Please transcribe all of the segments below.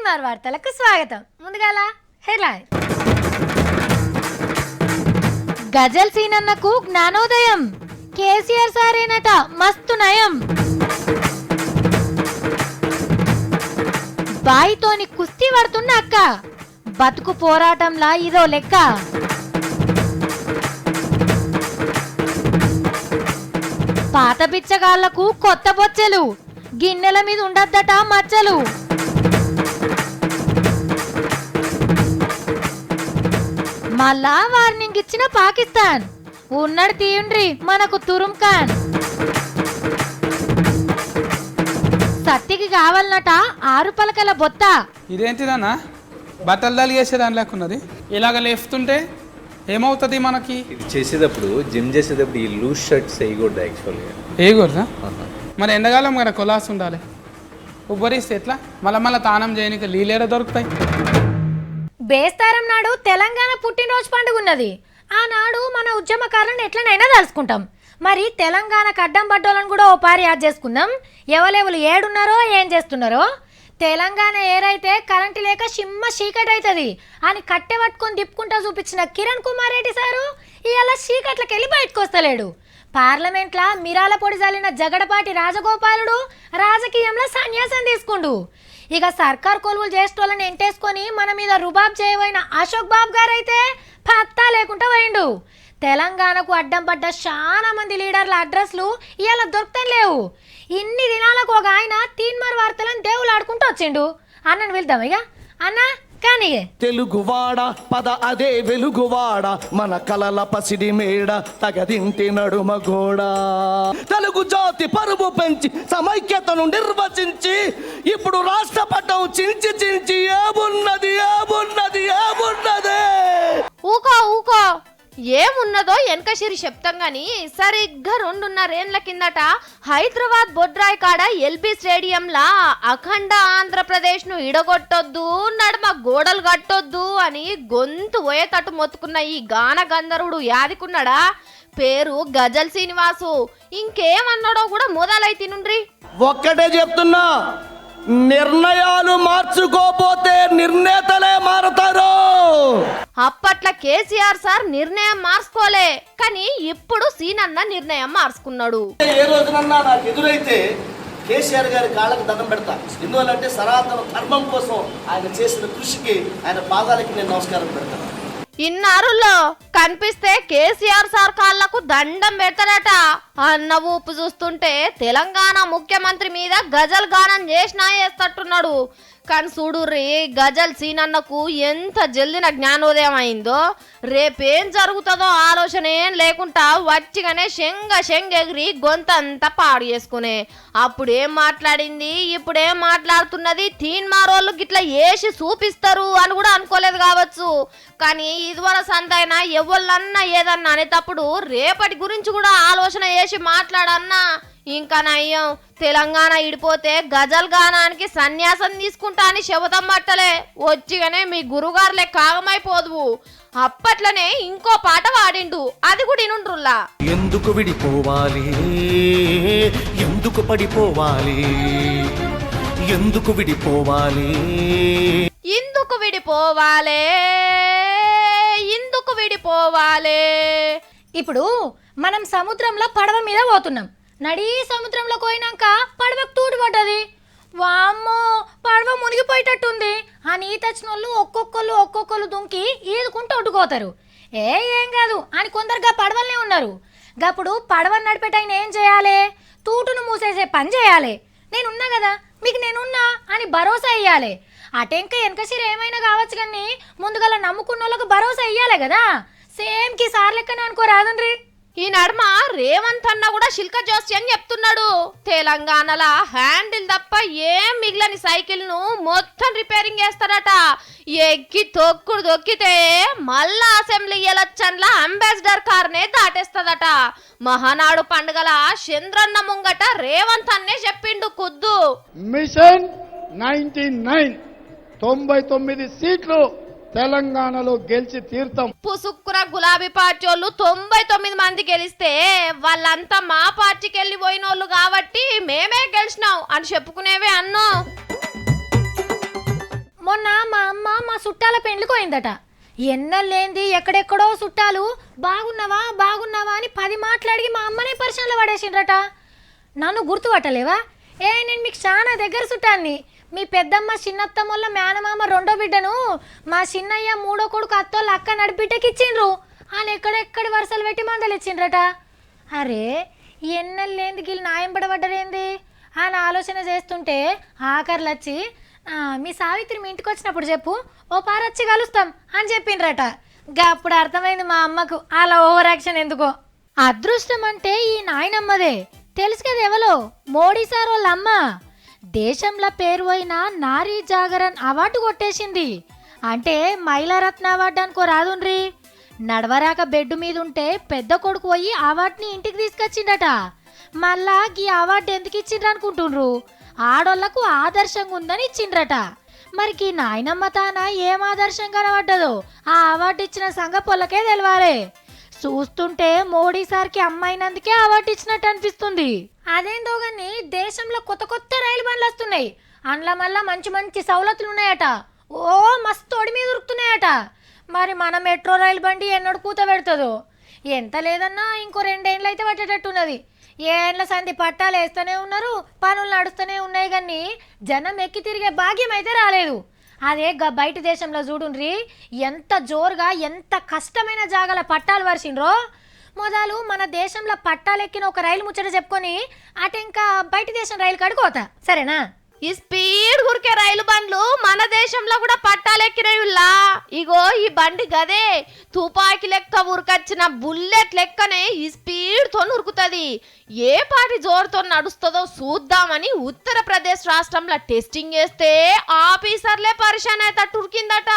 తీన్మార్ వార్తలకు స్వాగతం. ముందుగాల హెడ్లైన్. గజల్ సీనన్నకు జ్ఞానోదయం, కేసీఆర్ సారేనట మస్తు నయం. బాయితోని కుస్తీ పడుతున్న అక్క, బతుకు పోరాటంలా ఇదో లెక్క. పాత బిచ్చగాళ్లకు కొత్త బొచ్చెలు, గిన్నెల మీద ఉండద్దట మచ్చలు. మళ్ళా వార్నింగ్ ఇచ్చిన పాకిస్తాన్, ఉన్నడు తీయండ్రి మనకు తురుం ఖాన్. సత్తికి కావాలన్నట 6 పలకల బొత్త. ఇదేంటిదన్నా బట్టలు దలిగేసే దాని లేకున్నది, ఇలాగ లేపుతుంటే ఏమవుతుంది మనకి? ఇది చేసేటప్పుడు జిమ్ చేసేటప్పుడు ఈ లూజ్ షర్ట్స్ వేయకూడదు యాక్చువల్గా. వేయకూడదా? మరి ఎండకాలం కదా కొలాస్ ఉండాలి, ఉబ్బరిస్తే ఎట్లా? మళ్ళీ తానం చేయడానికి నీళ్ళేడ దొరుకుతాయి? బేస్తారం నాడు తెలంగాణ పుట్టినరోజు పండుగ ఉన్నది. ఆనాడు మన ఉద్యమకారులను ఎట్లనైనా తలుసుకుంటాం. మరి తెలంగాణకు అడ్డం పడ్డోళ్ళని కూడా ఓ పారి యాద్ చేసుకుందాం. ఎవరెవరు ఏడున్నారో ఏం చేస్తున్నారో. తెలంగాణ ఏరైతే కరెంటు లేక సిమ్మ చీకటి అవుతుంది అని కట్టె పట్టుకొని తిప్పుకుంటా చూపించిన కిరణ్ కుమార్ రెడ్డి సారు ఇవాళ చీకట్లకి వెళ్ళి బయటకు వస్తలేడు. పార్లమెంట్లా మిరాల పొడి జల్లిన జగడపాటి రాజగోపాలుడు రాజకీయంలో సన్యాసం తీసుకుండు. ఇక సర్కార్ కొలువులు చేసేటోళ్ళని ఎంటేసుకొని మన మీద రుబాబ్ చేయబోయిన అశోక్ బాబు గారు అయితే పత్తా లేకుండా పోయిండు. తెలంగాణకు అడ్డం పడ్డ చాలా మంది లీడర్ల అడ్రస్లు ఇవాళ దొరుకుతాం లేవు. ఇన్ని దినాలకు ఒక ఆయన తీన్మార్ వార్తలను దేవులు ఆడుకుంటూ వచ్చిండు. అన్నను వెళ్దాం ఇక. అన్న కానీ తెలుగువాడ పద అదే వెలుగువాడ, మన కలల పసిడి మేడ తగదింటి నడుమ గోడ. తెలుగు జాతి పరువు పెంచి సమైక్యతను నిర్వచించి ఇప్పుడు రాష్ట్ర పట్టం చించి చించి ఏమున్నది ఏమున్నది ఏమున్నదే. ఊకో ఏమున్నదో వెనకసిరి చెప్తాం గాని, సరిగ్గా 2.5 ఏళ్ల కిందట హైదరాబాద్ బొడ్రాయ్ కాడ ఎల్బీ స్టేడియంలా అఖండ ఆంధ్రప్రదేశ్ ను ఇడగొట్టొద్దు, నడుమ గోడలు కట్టొద్దు అని గొంతు పోయేటట్టు మొత్తుకున్న ఈ గాన గంధర్వుడు యాదికున్నాడా? పేరు గజల్ శ్రీనివాసు. ఇంకేమన్నాడో కూడా మొదలైతే నుండ్రి. ఒక్కటే చెప్తున్నా, నిర్ణయాలు మార్చుకోపోతే నిర్ణేతలే మారతారు. అప్పట్ల కేసీఆర్ సార్ నిర్ణయం మార్చుకోలే, కానీ ఇప్పుడు సీనన్న నిర్ణయం మార్చుకున్నాడు. ఏ రోజునన్నా నాకు ఎదురైతే కేసీఆర్ గారి కాళ్ళకు దండం పెడతా. ఎందువల్లంటే సనాతన ధర్మం కోసం ఆయన చేసిన కృషికి ఆయన పాదాలకి నేను నమస్కారం పెడతాను. ఇన్నారుల్లో కనిపిస్తే కేసీఆర్ సార్ కాళ్లకు దండం పెడతాడట. అన్న ఊపు చూస్తుంటే తెలంగాణ ముఖ్యమంత్రి మీద గజల్ గానం చేసినా వేస్తట్టున్నాడు. కానీ చూడుర్రి, గజల్ సీనన్నకు ఎంత జల్దిన జ్ఞానోదయం అయిందో. రేపేం జరుగుతుందో ఆలోచన ఏం లేకుండా వచ్చిగానే శంగెగిరి గొంతంతా పాడు చేసుకునే. అప్పుడేం మాట్లాడింది, ఇప్పుడేం మాట్లాడుతున్నది, తీన్మారోళ్ళు గిట్లా వేసి చూపిస్తారు అని కూడా అనుకోలేదు కావచ్చు. కానీ ఇదివర సంతైనా ఎవళ్ళన్నా ఏదన్నా అనేటప్పుడు రేపటి గురించి కూడా ఆలోచన వేసి మాట్లాడన్నా. ఇంకా నయ్యం, తెలంగాణ ఇడిపోతే గజల్ గానానికి సన్యాసం తీసుకుంటా అని శబదం పట్టలే. వచ్చిగానే మీ గురుగారులే కాగమైపోదువు. అప్పట్లనే ఇంకో పాట వాడిండు, అది కూడా ఇనుండ్రుల్లా. ఎందుకు విడిపోవాలి, ఎందుకు పడిపోవాలి, ఎందుకు విడిపోవాలి, ఇందుకు విడిపోవాలే, ఇందుకు విడిపోవాలే. ఇప్పుడు మనం సముద్రంలో పడవ మీద పోతున్నాం. నడి సముద్రంలో పోయినాక పడవకు తూటి పడ్డది. వామ్మో, పడవ మునిగిపోయేటట్టుంది. ఆ నీత వచ్చిన వాళ్ళు ఒక్కొక్కరు దుంకి ఈదుకుంటూ ఒడ్డుకోతారు. ఏం కాదు అని కొందరుగా పడవలనే ఉన్నారు. గప్పుడు పడవని నడిపేటైన ఏం చేయాలి? తూటును మూసేసే పని చేయాలి. నేనున్నా కదా, మీకు నేనున్నా అని భరోసా ఇయ్యాలి. అటెంక వెనకసిరి ఏమైనా కావచ్చు, కానీ ముందుగల నమ్ముకున్న వాళ్ళకు భరోసా ఇయ్యాలి కదా. సేమ్ కి సార్ లెక్కనే అనుకోరాదండ్రి. ఈ నడుమ రేవంత్ అన్న కూడా శిల్క జోస్యం చెప్తున్నాడు. తెలంగాణలో హ్యాండిల్ తప్ప ఏం మిగిలిన సైకిల్ ను మొత్తం రిపేరింగ్ చేస్తారట. ఎక్కి తొక్కితే మళ్ళా అసెంబ్లీ ఎలక్షన్ల అంబాసిడర్ కార్నే దాటేస్తదట. మహానాడు పండుగల చంద్రన్న ముంగట రేవంత్ అన్నే చెప్పిండు కుద్దు. మిషన్ 99 సీట్లు తెలంగాణలో గెలిచి తీర్థం. పుసుక్కుర గులాబీ పార్టీ వాళ్ళు 99 మంది గెలిస్తే వాళ్ళంతా మా పార్టీకి వెళ్ళి పోయినోళ్ళు కాబట్టి మేమే గెలిచినాం అని చెప్పుకునేవే అన్నో. మొన్న మా అమ్మ మా చుట్టాల పెండ్లికి పోయిందట. ఎన్నెల్లేంది ఎక్కడెక్కడో చుట్టాలు బాగున్నావా బాగున్నావా అని 10 మాట్లాడి మా అమ్మనే పరిచయంలో పడేసిండ్రట. నన్ను గుర్తుపట్టలేవా? నేను మీకు చాలా దగ్గర చుట్టాన్ని. మీ పెద్దమ్మ చిన్నత్తమ్మల మేనమామ రెండో బిడ్డను మా చిన్నయ్య మూడో కొడుకు అత్తోళ్ళ అక్క నడిపిట్టకి ఇచ్చిండ్రు. వాళ్ళు ఎక్కడెక్కడి వరుసలు పెట్టి మందలు ఇచ్చిండ్రట. అరే ఎన్నెల్లేంది వీళ్ళు నాయం పడబడ్డరేంది అని ఆలోచన చేస్తుంటే ఆఖర్లు వచ్చి మీ సావిత్రి మీ ఇంటికి వచ్చినప్పుడు చెప్పు, ఓ పారొచ్చి కలుస్తాం అని చెప్పిండ్రట. అప్పుడు అర్థమైంది మా అమ్మకు అలా ఓవర్ యాక్షన్ ఎందుకో. అదృష్టం అంటే ఈ నాయనమ్మదే. తెలుసు కదా ఎవలో, మోడీ సార్ వాళ్ళ అమ్మ. దేశంలో పేరు అయిన నారీ జాగరణ్ అవార్డు కొట్టేసింది. అంటే మహిళారత్న అవార్డు అనుకో రాదుండ్రి. నడవరాక బెడ్ మీద ఉంటే పెద్ద కొడుకు పోయి అవార్డుని ఇంటికి తీసుకొచ్చిండట. మళ్ళా ఈ అవార్డు ఎందుకు ఇచ్చిండ్రు అనుకుంటుండ్రు? ఆడోళ్లకు ఆదర్శంగా ఉందని ఇచ్చిండ్రట. మరికి నాయనమ్మ తాన ఏం ఆదర్శం కనబడ్డదో ఆ అవార్డు ఇచ్చిన సంగపొల్లకే తెలవాలే. చూస్తుంటే మోడీ సార్కి అమ్మాయినందుకే అవార్డు ఇచ్చినట్టు అనిపిస్తుంది. అదేందో గాని దేశంలో కొత్త కొత్త రైలు బండ్లు వస్తున్నాయి. అందులో మళ్ళా మంచి మంచి సౌలతులు ఉన్నాయట. ఓ మస్తు ఒడి మీద ఉరుకుతున్నాయట. మరి మన మెట్రో రైలు బండి ఎన్నడు పూత పెడుతుందో. ఎంత లేదన్నా ఇంకో 2 ఏళ్ళు అయితే పట్టేటట్టున్నది. ఏళ్ళ సంధి పట్టాలు వేస్తూనే ఉన్నారు, పనులు నడుస్తూనే ఉన్నాయి. కానీ జనం ఎక్కి తిరిగే భాగ్యం అయితే రాలేదు. అదే బయట దేశంలో చూడుండ్రి ఎంత జోరుగా ఎంత కష్టమైన జాగాల పట్టాలు వరిసిండ్రో. మొదలు మన దేశంలో పట్టాలు ఎక్కిన ఒక రైలు ముచ్చట చెప్పుకొని అటు ఇంకా బయట దేశం రైలు కడుకోతా సరేనా. ఈ స్పీడ్ ఉరికే రైలు బండ్లు మన దేశంలో కూడా పట్టాలెక్కినవిలా. ఇగో ఈ బండి గదే తుపాకి లెక్క ఉరికొచ్చిన బుల్లెట్ లెక్కనే ఈ స్పీడ్ తో ఉరుకుతుంది. ఏ పాటి జోరుతో నడుస్తుందో చూద్దామని ఉత్తరప్రదేశ్ రాష్ట్రంలో టెస్టింగ్ చేస్తే ఆఫీసర్లే పరిశాన్ అయ్యేటట్టు ఉరికిందట.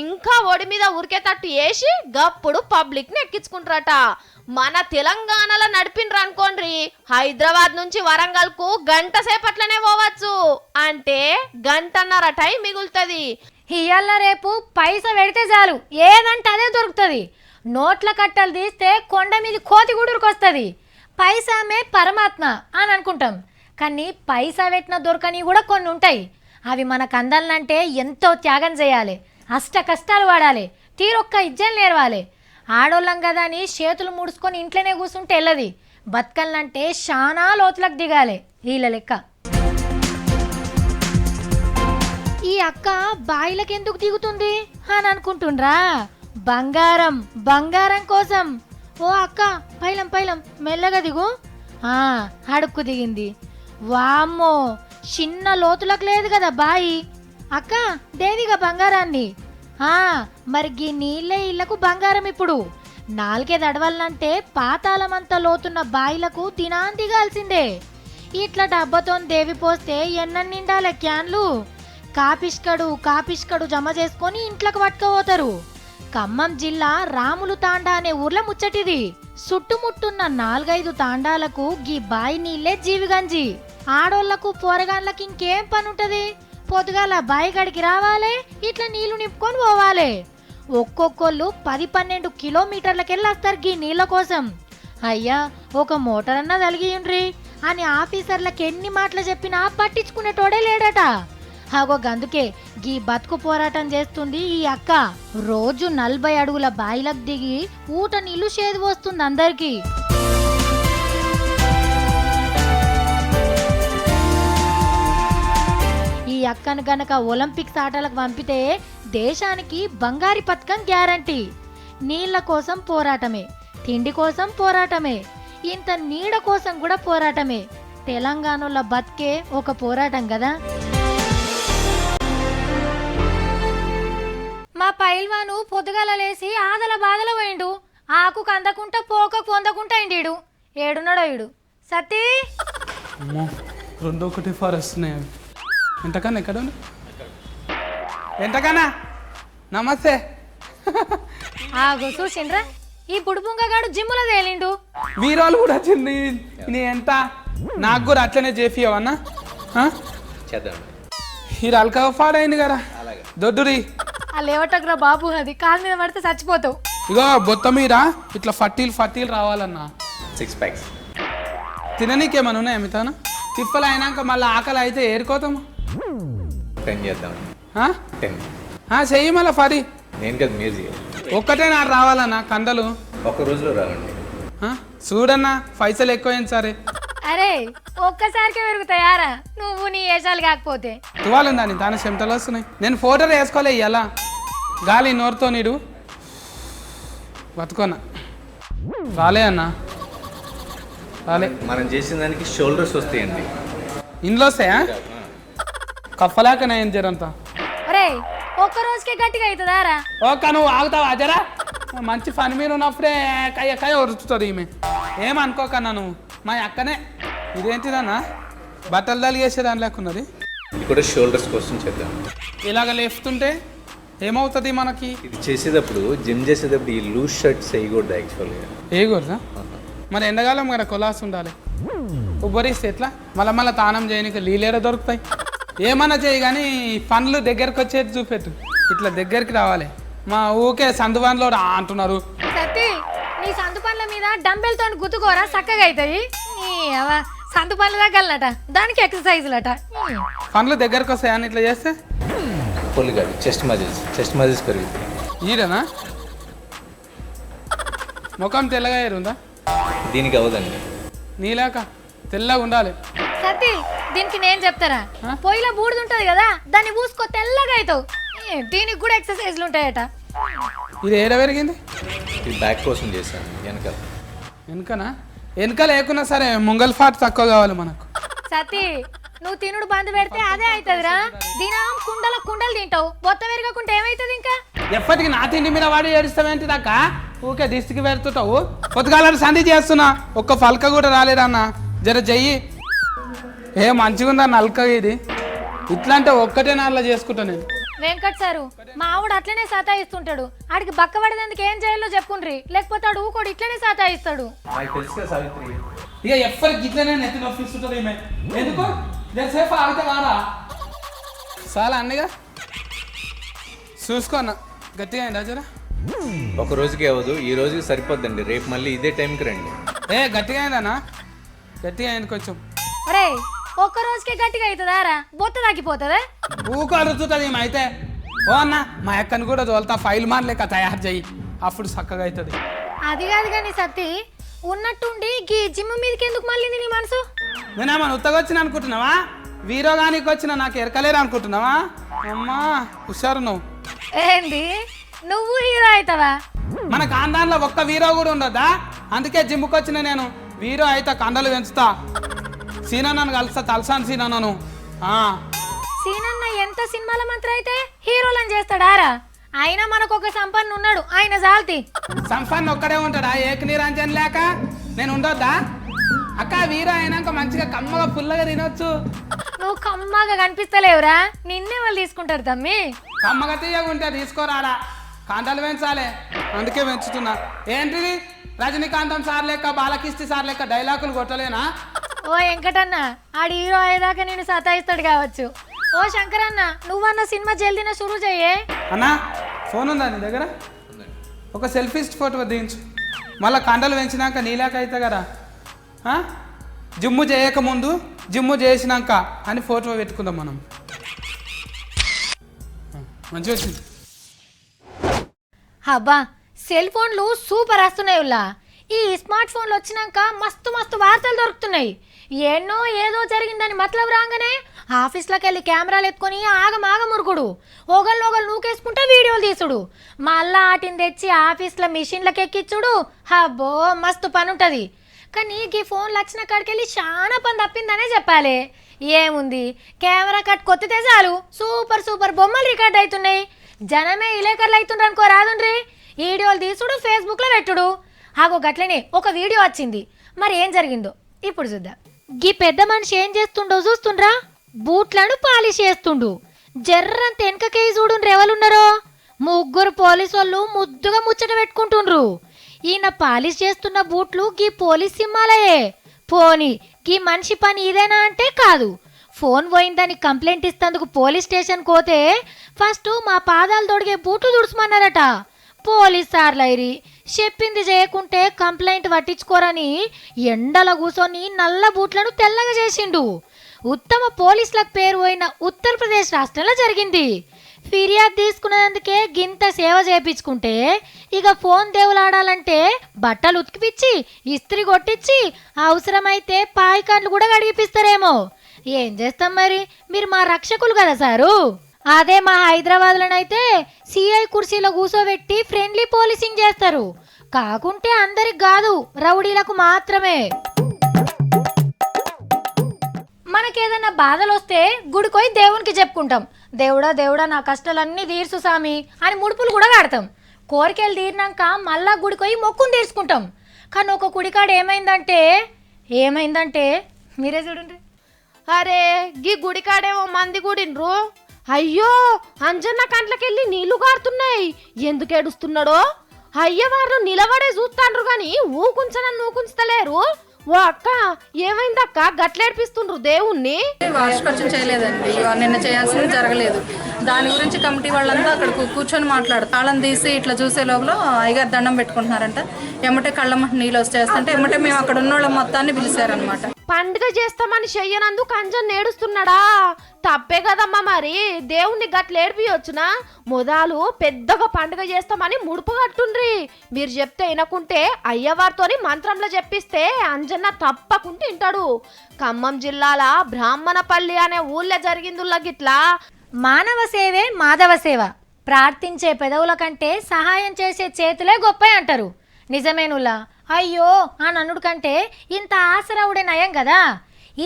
ఇంకా ఒడి మీద ఉరికేటట్టు వేసి గప్పుడు పబ్లిక్ ని ఎక్కించుకుంటారట. మన తెలంగాణలో నడిపినరు అనుకోండి, హైదరాబాద్ నుంచి వరంగల్ కు గంట సేపట్లనే పోవచ్చు. అంటే 1.5 గంట టైం మిగులుతుంది. ఇయ్యాల రేపు పైసా పెడితే చాలు ఏదంటే అదే దొరుకుతుంది. నోట్ల కట్టలు తీస్తే కొండ మీద కోతి గుడురుకొస్తుంది. పైసామే పరమాత్మ అని అనుకుంటాం. కానీ పైసా పెట్టిన దొరకని కూడా కొన్ని ఉంటాయి. అవి మనకు అందాలంటే ఎంతో త్యాగం చేయాలి, అష్ట కష్టాలు పడాలి, తీరొక్క ఇజ్జలు నేర్వాలి. ఆడోళ్ళం కదా అని చేతులు ముడుచుకొని ఇంట్లోనే కూర్చుంటే వెళ్ళది. బతకల్నంటే చాలా లోతులకు దిగాలి వీళ్ళ లెక్క. ఈ అక్క బాయిలకు ఎందుకు దిగుతుంది అని అనుకుంటుండ్రా? బంగారం బంగారం కోసం. ఓ అక్క పైలం పైలం మెల్లగా దిగు. అడుక్కు దిగింది. వామ్మో చిన్న లోతులకు లేదు కదా బాయి. అక్క దేవిగా బంగారాన్ని. మరి గీ నీళ్ళే ఇళ్లకు బంగారం. ఇప్పుడు 4 దడవలంటే పాతాళమంత లోతున్న బాయిలకు తినాన్ దిగాల్సిందే. ఇట్లా డబ్బతో దేవి పోస్తే ఎన్న నిండాలే క్యాన్లు. కాపిష్కడు జమ చేసుకొని ఇంట్లోకి పట్టుకపోతారు. ఖమ్మం జిల్లా రాములు తాండా అనే ఊర్లో ముచ్చటిది. చుట్టుముట్టున్న 4-5 తాండాలకు గీ బాయి నీళ్ళే జీవిగంజి. ఆడోళ్లకు పోరగాన్లకి ఇంకేం పని ఉంటది? పొద్దుగాల బాయి గడికి రావాలి, ఇట్లా నీళ్లు నింపుకొని పోవాలి. ఒక్కొక్కళ్ళు 10-12 కిలోమీటర్లకెళ్ళి వస్తారు గీ నీళ్ళ కోసం. అయ్యా ఒక మోటార్ అన్నా తలిగియుండ్రి అని ఆఫీసర్లకు ఎన్ని మాటలు చెప్పినా పట్టించుకునేటోడే లేడట. అందుకే గీ బతుకు పోరాటం చేస్తుంది ఈ అక్క. రోజు 40 అడుగుల బాయిలకు దిగి ఊట నీళ్లు చేదు వస్తుంది అందరికి. ఈ అక్కను గనక ఒలింపిక్స్ ఆటలకు పంపితే దేశానికి బంగారు పతకం గ్యారంటీ. నీళ్ల కోసం పోరాటమే, తిండి కోసం పోరాటమే, ఇంత నీడ కోసం కూడా పోరాటమే. తెలంగాణలో బతికే ఒక పోరాటం కదా. మా పైల్వాను పొద్దుగాల లేసి ఆదల బాధల పోయిండు. ఆకుకు అందకుంటా పోకకు పొందకుంటా ఇండీడు. ఏడున్నాడో ఈడు. సతీ 2 ఫార్ వస్తున్నాయి. ఎంతకన్నా ఎక్కడ ఎంతకన్నా నమస్తే. చూసిండ్రా ఈ బుడుబుంగగాడు జిమ్ములో తేలిండు. వీరాలు కూడా వచ్చింది. నీ ఎంత నాకు కూడా అట్లనే చేపియవన్నా. చేద్దాం. ఈ అల్కా పాడైంది కదా దొడ్డురి. లేవటకురా బాబు, అది కాలు మీద పడితే చచ్చిపోతావు. ఇగో బొత్త మీద ఇట్లా ఫట్టీలు రావాలన్నా. 6 packs తిననీకేమన్నా ఉన్నాయా మితాను? తిప్పలు అయినాక మళ్ళీ ఆకలి అయితే ఏరుకోతాము. చేద్దాం. ఆ? 10. చెయ్యి మళ్ళీ పది. నేను కదా మీరు చేయాలి. ఒక్కటే నాకు రావాలన్నా కండలు. ఒక రోజులో రావండి. చూడన్నా పైసలు ఎక్కువైంది సరే. అరే ఒక్కసారికే పెరుగుతాయారా నువ్వు నీ వేషాలు కాకపోతే. తువాలుందా నీ దాని చెమటలు వస్తున్నాయి. నేను ఫోటోలు వేసుకోలే ఇలా గాలి నోరుతో నీడు బతుకోనా. రాలే అన్నా రాలే. మనం చేసిన దానికి షోల్డర్స్ వస్తాయండి. ఇంట్లో వస్తాయా? కప్పలాకనే ఏం జరంతా. అరే ఒక్క రోజుకే గట్టిగా అవుతుందారా? ఓకే నువ్వు ఆగుతావా జరా? మంచి పని మీద ఉన్నప్పుడే కయ్య ఉరుచుతుంది ఈమె. ఏమనుకోకన్నా నువ్వు మా అక్కనే. ఇదేంటిదన్నా బట్టలు తలిగేసే దాని లేకున్నది. ఇది కూడా షోల్డర్స్ కోసం చేద్దాం. ఇలాగ లేపుతుంటే ఏమవుతుంది మనకి? ఇది చేసేటప్పుడు జిమ్ చేసేటప్పుడు ఈ లూజ్ షర్ట్స్ వేయకూడదు యాక్చువల్గా. వేయకూడదా? మరి ఎండాకాలం కదా కొలాస్ ఉండాలి. ఉబ్బరిస్తే ఎట్లా? మళ్ళీ తానం చేయడానికి నీళ్ళేడ దొరుకుతాయి? ఏమన్నా చేయి కానీ పండ్లు దగ్గరకు వచ్చేది చూపెట్టు. ఇట్లా దగ్గరికి రావాలి. మా ఊకే సందువాన్లో అంటున్నారు. సత్తి నీ సందు పనుల మీద డంబెల్ తోని గుద్దుకోరా చక్కగా అవుతాయి. సందు పనులు తగ్గలట దానికి ఎక్సర్సైజులట. పండ్లు దగ్గరకు వస్తాయని ఇట్లా చేస్తే ఫుల్ కాదు, చెస్ట్ మజిల్స్ పెరుగుతాయి. ఈడనా ముఖం తెల్లగా ఏరుందా? దీనికి అవ్వదండి. నీలాక తెల్లగా ఉండాలి. సత్తి దీనికి నేను చెప్తారా, పొయ్యిలో బూడిద ఉంటది కదా దాన్ని పూసుకో తెల్లగా అవుతావు. దీనికి కూడా ఎక్సర్సైజ్లు ఉంటాయట. ఇది ఏడ పెరిగింది? ఇది బ్యాక్ కోసం చేశాను వెనకాల. వెనక లేకున్నా సరే ముంగల్ ఫాట్ తక్కువ కావాలి మనకు. సత్తి నువ్వు తినుడు బంద్ పెడితే అదే అవుతుందిరా. దినం కుండలు తింటావు, బొత్త పెరగకుంటే ఏమవుతుంది ఇంకా? ఎప్పటికి నా తిండి మీద వాడి ఏడుస్తావేంటి దాకా? ఊకే దిష్టికి పెడుతుంటావు. పొద్దుగాలని సంధి చేస్తున్నా ఒక్క ఫల్క కూడా రాలేదన్నా. జర చెయ్యి. మంచిగా ఉందా నల్క ఇది? ఇట్లా అంటే ఒక్కటే నాళ్ళ చేసుకుంటా నేను. వెంకట్ సారు మా ఆవిడ అట్లనే సతాయిస్తుంటాడు. ఆడికి బక్క పడేందుకు ఏం చేయాలో చెప్పుండ్రి, లేకపోతే ఆడు ఊకోడు ఇట్లనే సతాయిస్తాడు. ఇక ఎప్పటికి ఇట్లనే నెత్తి నొప్పిస్తుంటుంది ఈమె. ఎందుకు సేఫ్ ఆగితే వారా చాలా అన్నగా చూసుకో అన్న. గట్టిగా అయిందా జరా? ఒక రోజుకి అవ్వదు, ఈ రోజుకి సరిపోద్దండి. రేపు మళ్ళీ ఇదే టైంకి రండి. గట్టిగా అయిందన్నా? గట్టిగా అయింది కొంచెం. అరే ఒక్క రోజుకే గట్టిగా అవుతుందారా? బొత్త తగ్గిపోతుందా? ఊకు అరుతుంది ఈమె అయితే. ఓ అన్న మా అక్కని కూడా తోలుతా ఫైల్ మాన్ లెక్క తయారు చెయ్యి, అప్పుడు చక్కగా అవుతుంది. అది కాదు కానీ సత్తి ఉన్నట్టుండి గీ జిమ్ మీదకి ఎందుకు మళ్ళీ నీ మనసు? నేనేమన్నా ఉత్తగా వచ్చిన అనుకుంటున్నావా? వీరోగానికి వచ్చిన నాకు ఎరకలేరు అనుకుంటున్నావా? అమ్మా హుషారు నువ్వు. ఏంది నువ్వు హీరో అవుతావా? మన కాందాన్లో ఒక్క వీరో కూడా ఉండదా? అందుకే జిమ్కి వచ్చిన నేను. వీరో అయితే కండలు పెంచుతా. సీనన్నను కలుస్తా, తలసాని సీనన్నను. సీనన్న ఎంత సినిమాల మంత్రి అయితే హీరోలను చేస్తాడారా? అయినా మనకు ఒక సంపన్న ఉన్నాడు, ఆయన జాల్తి. సంపన్న ఒక్కడే ఉంటాడా? ఏక నిరంజన్ లేక నేను ఉండొద్దా? అక్క వీరో అయినాక మంచిగా కమ్మగా పుల్లగా తినొచ్చు. నువ్వు కమ్మగా కనిపిస్తలేవురా, నిన్నే వాళ్ళు తీసుకుంటారు తమ్మి. కమ్మగా తీయకుంటే తీసుకోరాడా? కాంతాలు పెంచాలి, అందుకే పెంచుతున్నా. ఏంటిది రజనీకాంతం సార్ లెక్క బాలకిష్టి సార్ లెక్క డైలాగులు కొట్టలేనా? ఓ వెంకటన్న ఆడి హీరో అయ్యేదాకా నేను సతాయిస్తాడు కావచ్చు. ఓ శంకరన్న నువ్వన్న సినిమా జల్దీన షురూ చెయ్యే. అన్నా ఫోన్ ఉందా నీ దగ్గర? ఒక సెల్ఫీస్ట్ ఫోటో దించు. మళ్ళీ కండలు పెంచినాక నీలాక అవుతా కదా. జిమ్ము చేయకముందు జిమ్ము చేసినాక అని ఫోటో పెట్టుకుందాం మనం. మంచిగా వచ్చింది. అబ్బా సెల్ ఫోన్లు సూపర్ వస్తున్నాయి ఉల్లా. ఈ స్మార్ట్ ఫోన్లు వచ్చినాక మస్తు మస్తు వార్తలు దొరుకుతున్నాయి. ఎన్నో ఏదో జరిగిందని మతలబ్ రాగానే ఆఫీస్లోకి వెళ్ళి కెమెరాలు ఎత్తుకొని ఆగమురుగుడు, ఒకళ్ళు నూకేసుకుంటే వీడియోలు తీసుడు, మళ్ళా వాటిని తెచ్చి ఆఫీస్లో మిషన్లకు ఎక్కించుడు. అబ్బో మస్తు పని ఉంటుంది. కానీ ఈ ఫోన్లు వచ్చిన కాడికి వెళ్ళి చాలా పని తప్పిందనే చెప్పాలి. ఏముంది, కెమెరా కట్ కొత్తితే చాలు సూపర్ బొమ్మలు రికార్డ్ అవుతున్నాయి. జనమే ఇలేకర్లు అవుతుండ్రు అనుకో రాదుండ్రి. వీడియోలు తీసుడు, ఫేస్బుక్లో పెట్టుడు. గట్లనే ఒక వీడియో వచ్చింది. మరి ఏం జరిగిందో ఇప్పుడు చూద్దాం. గీ పెద్ద మనిషి ఏం చేస్తుండో చూస్తుండ్రా? బూట్లను పాలిష్ చేస్తుండు. జర్రంత వెనకకేయి చూడుండ్రు ఎవరున్నారో. ముగ్గురు పోలీసు వాళ్ళు ముద్దుగా ముచ్చట పెట్టుకుంటుండ్రు. ఈయన పాలిష్ చేస్తున్న బూట్లు గీ పోలీస్ సింహాలయే. పోని గీ మనిషి పని ఇదేనా అంటే కాదు. ఫోన్ పోయిందని కంప్లైంట్ ఇస్తందుకు పోలీస్ స్టేషన్ పోతే ఫస్ట్ మా పాదాలు తొడిగే బూట్లు తుడుచుమన్నారట. పోలీస్ సార్లైరి చెప్పింది చేయకుంటే కంప్లైంట్ పట్టించుకోరని ఎండల కూర్చొని నల్ల బూట్లను తెల్లగా చేసిండు. ఉత్తమ పోలీసులకు పేరు పోయిన ఉత్తరప్రదేశ్ రాష్ట్రంలో జరిగింది. ఫిర్యాదు తీసుకునేందుకే గింత సేవ చేపించుకుంటే ఇక ఫోన్ దేవులాడాలంటే బట్టలు ఉతికిపిచ్చి ఇస్త్రీ కొట్టించి అవసరమైతే పాయికాన్లు కూడా కడిగిపిస్తారేమో. ఏం చేస్తాం మరి, మీరు మా రక్షకులు కదా సారు. అదే మా హైదరాబాద్లోనైతే సిఐ కుర్చీలో కూర్చోబెట్టి ఫ్రెండ్లీ పోలీసింగ్ చేస్తారు. కాకుంటే అందరికి కాదు, రౌడీలకు మాత్రమే. మనకేదన్నా బాధలు వస్తే గుడికోయి దేవునికి చెప్పుకుంటాం. దేవుడా దేవుడా నా కష్టాలన్నీ తీర్చు సామి అని ముడుపులు కూడా కడతాం. కోరికలు తీరినాక మళ్ళా గుడికోయి మొక్కును తీర్చుకుంటాం. కానీ ఒక గుడికాడ ఏమైందంటే మీరే చూడండి. అరే గీ గుడికాడేమో మంది గుడిండ్రు. అయ్యో అంజన్న కంట్లకెళ్ళి నీళ్లు కారుతున్నాయి. ఎందుకు ఏడుస్తున్నాడో అయ్యవారు నిలబడే చూస్తాండ్రు గాని ఊకుంచనని ఊకుంచలేరు. ఓ అక్క ఏమైందక్క గట్లేడిపిస్తుండ్రు దేవుణ్ణి? వార్షికోత్సవం చేయలేదండి, నిన్న చేయాల్సింది జరగలేదు. దాని గురించి కమిటీ వాళ్ళంతా అక్కడ కూర్చొని మాట్లాడు తాళం తీసి ఇట్లా చూసే లోపల అయ్యగారు దండం పెట్టుకుంటున్నారంట. ఎమ్మటే కళ్ళమ్మ నీళ్ళు వచ్చేస్తుంటే ఎమ్మటే మేము అక్కడ ఉన్న వాళ్ళ మొత్తాన్ని పిలిచారనమాట. పండుగ చేస్తామని చెయ్యనందుకు అంజన్ నేడుస్తున్నాడా? తప్పే కదమ్మా, మరి దేవుణ్ణి గట్ల ఏడిపియొచ్చునా? మొదలు పెద్దగా పండుగ చేస్తామని ముడుపు కట్టుండ్రి. మీరు చెప్తే వినకుంటే అయ్యవారితోని మంత్రంలో చెప్పిస్తే అంజన్న తప్పకుండా వింటాడు. ఖమ్మం జిల్లాల బ్రాహ్మణపల్లి అనే ఊళ్ళో జరిగిందుల్లా గిట్లా. మానవ సేవే మాధవ సేవ. ప్రార్థించే పెదవుల కంటే సహాయం చేసే చేతులే గొప్ప అంటారు. నిజమేనులా. అయ్యో ఆ నన్నుడు కంటే ఇంత ఆసరావుడే నయం కదా.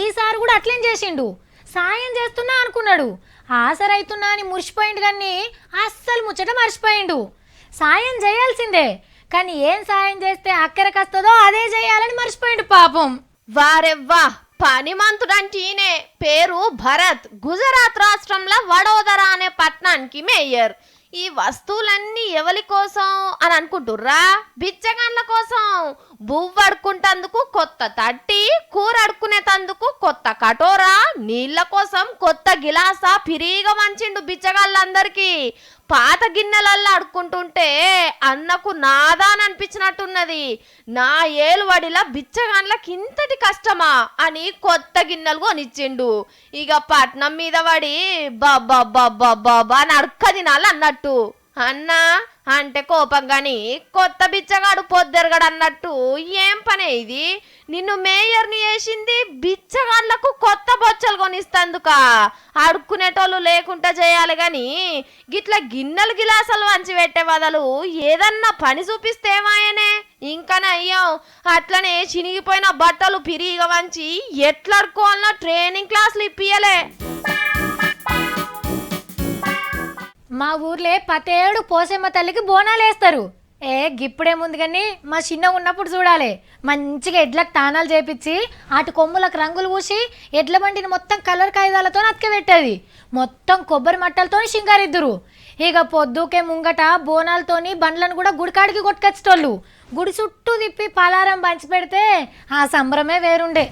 ఈసారి కూడా అట్లేం చేసిండు, సాయం చేస్తున్నా అనుకున్నాడు, ఆసరైతున్నా అని మురిసిపోయిండు. కానీ అస్సలు ముచ్చట మర్చిపోయిండు. సాయం చేయాల్సిందే, కానీ ఏం సాయం చేస్తే అక్కరకొస్తుందో అదే చేయాలని మర్చిపోయిండు పాపం. వారెవ్వా పనిమంతుడంటే ఈయనే. పేరు భరత్. గుజరాత్ రాష్ట్రంలో వడోదర అనే పట్టణానికి మేయర్. ఈ వస్తువులన్నీ ఎవరి కోసం అని అనుకుంటుర్రా? బిచ్చగాన్ల కోసం. బువ్వ అడుక్కుంటందుకు కొత్త తట్టి, కూర అడుక్కునేటందుకు కొత్త కటోరా, నీళ్ల కోసం కొత్త గిలాసా పిరిగా వంచిండు బిచ్చగాళ్ళందరికీ. పాత గిన్నెలల్లో అడుక్కుంటుంటే అన్నకు నాదా అని అనిపించినట్టున్నది. నా ఏలువడిలా బిచ్చగాన్లకి ఇంతటి కష్టమా అని కొత్త గిన్నెలు కొనిచ్చిండు. ఇక పట్నం మీద పడి బాబా అని అడక్క తినాలి అన్నట్టు. అన్నా అంటే కోపం గాని కొత్త బిచ్చగాడు పొద్దెరగడు అన్నట్టు. ఏం పనే ఇది? నిన్ను మేయర్ని వేసింది బిచ్చగాళ్ళకు కొత్త బొచ్చలు కొనిస్తందుక. అడుక్కునేటోళ్ళు లేకుండా చేయాలి గాని గిట్లా గిన్నెలు గిలాసాలు వంచి పెట్టే వదలు ఏదన్నా పని చూపిస్తే ఏమాయనే. ఇంకనయ్యో అట్లనే చినిగిపోయిన బట్టలు పిరిగా వంచి ఎట్లా అడుకోవాలనో ట్రైనింగ్ క్లాసులు ఇప్పియలే. మా ఊర్లే పతేడు పోసమ్మ తల్లికి బోనాలు వేస్తారు. గిప్పుడే ముందు కానీ మా చిన్న ఉన్నప్పుడు చూడాలి. మంచిగా ఎడ్లకు తానాలు చేపించి అటు కొమ్ములకు రంగులు పూసి ఎడ్ల బండిని మొత్తం కలర్ కాగితాలతో అతకబెట్టేది. మొత్తం కొబ్బరి మట్టలతో సింగారిద్దురు. ఇక పొద్దుకే ముంగట బోనాలతోని బండ్లను కూడా గుడికాడికి కొట్టుకొచ్చేటోళ్ళు. గుడి చుట్టూ తిప్పి పలారం పంచి పెడితే ఆ సంబరమే వేరుండే.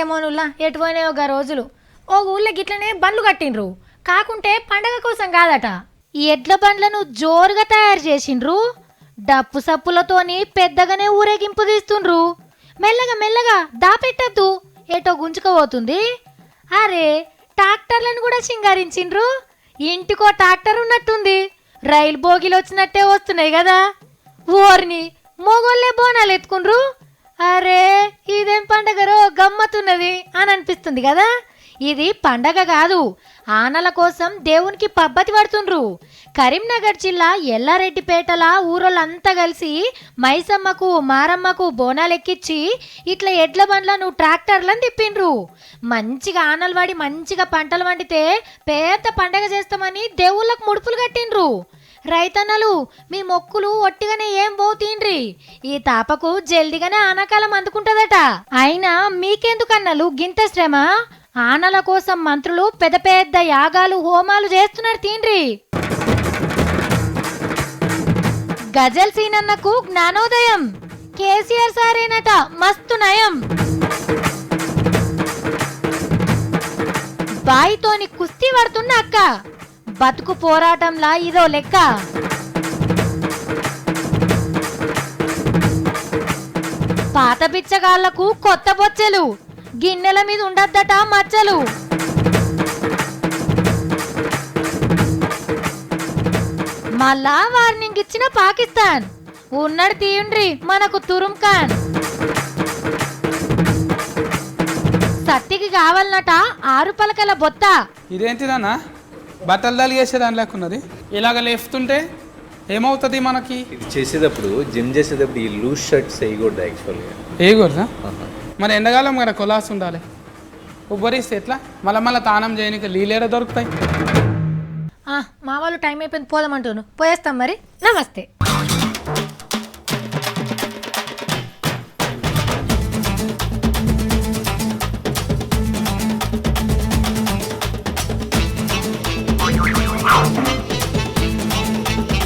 ఏమోనుల్లా ఎటు పోయినాయో గా రోజులు. ఓ ఊళ్ళో గిట్లనే బండ్లు కట్టిండ్రు. కాకుంటే పండగ కోసం కాదట. ఈ ఎడ్ల బండ్లను జోరుగా తయారు చేసిండ్రు. డప్పు సప్పులతోని పెద్దగానే ఊరేగింపు తీస్తుండ్రు. మెల్లగా మెల్లగా దాపెట్టద్దు, ఏటో గుంజుకపోతుంది. అరే ట్రాక్టర్లను కూడా సింగారించిండ్రు. ఇంటికో ట్రాక్టర్ ఉన్నట్టుంది. రైలు బోగిలు వచ్చినట్టే వస్తున్నాయి కదా. ఓర్ని మొగోళ్ళే బోనాలు ఎత్తుకుండ్రు. అరే ఇదేం పండగరో గమ్మతున్నది అని అనిపిస్తుంది కదా. ఇది పండగ కాదు, ఆనల కోసం దేవునికి పబ్బతి పడుతుండ్రు. కరీంనగర్ జిల్లా ఎల్లారెడ్డిపేటల ఊరోళ్ళంతా కలిసి మైసమ్మకు మారమ్మకు బోనాలు ఎక్కించి ఇట్లా ఎడ్ల బండ్లను ట్రాక్టర్లను తిప్పిండ్రు. మంచిగా ఆనలు పడి మంచిగా పంటలు వండితే పెద్ద పండగ చేస్తామని దేవుళ్ళకు ముడుపులు కట్టిండ్రు. రైతన్నలు మీ మొక్కులు ఒట్టిగానే ఏం పోతీండ్రి. ఈ తాపకు జల్దిగానే ఆనకాలం అందుకుంటదట. అయినా మీకెందుకన్నలు గింత శ్రమ? ఆనల కోసం మంత్రులు పెద్ద పెద్ద యాగాలు హోమాలు చేస్తున్నారు తీండ్రి. గజల్ సీనన్నకు జ్ఞానోదయం. కేసీఆర్ సారేనట మస్తు నయం. బాయితోని కుస్తీ పడుతున్న అక్క బతుకు పోరాటంలా ఇదో లెక్క. పాత బిచ్చగాళ్లకు కొత్త బొచ్చెలు, గిన్నెల మీద ఉండద్దట మచ్చలు. మళ్ళా వార్నింగ్ ఇచ్చిన పాకిస్తాన్ ఉన్నడు తీయండ్రి మనకు తురుం ఖాన్. సత్తికి కావాలన్నట 6 పలకల బొత్త. ఇదేంటిదన్నా బట్టలు తలిగేసే దాని లేకున్నది. ఇలాగ లేపుతుంటే ఏమవుతుంది మనకి? ఇది చేసేటప్పుడు జిమ్ చేసేటప్పుడు ఈ లూజ్ షర్ట్స్ వేయకూడదు యాక్చువల్గా. వేయకూడదా? మరి ఎండాకాలం కదా కొలాస్ ఉండాలి. ఉబ్బరిస్తే ఎట్లా? మళ్ళీ తానం చేయడానికి నీళ్ళేడ దొరుకుతాయి? మా వాళ్ళు టైం అయిపోయింది పోదామంటాను. పోయేస్తాం మరి. నమస్తే.